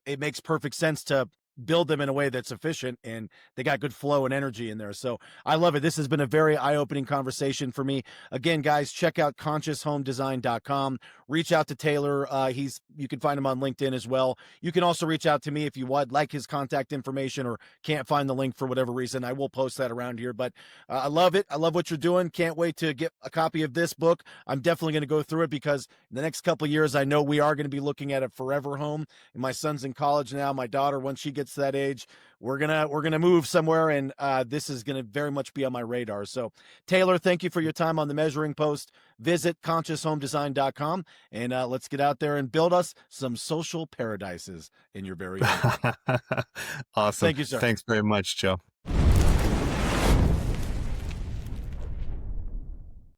it makes perfect sense to build them in a way that's efficient, and they got good flow and energy in there. So I love it. This has been a very eye-opening conversation for me. Again, guys, check out conscioushomedesign.com. Reach out to Taylor. You can find him on LinkedIn as well. You can also reach out to me if you would like his contact information or can't find the link for whatever reason. I will post that around here. But I love it. I love what you're doing. Can't wait to get a copy of this book. I'm definitely going to go through it, because in the next couple of years, I know we are going to be looking at a forever home. And my son's in college now. My daughter, once she gets to that age, we're gonna move somewhere, and this is gonna very much be on my radar. So, Taylor, thank you for your time on the Measuring Post. Visit conscioushomedesign.com, and let's get out there and build us some social paradises in your very own home. Awesome. Thank you, sir. Thanks very much, Joe.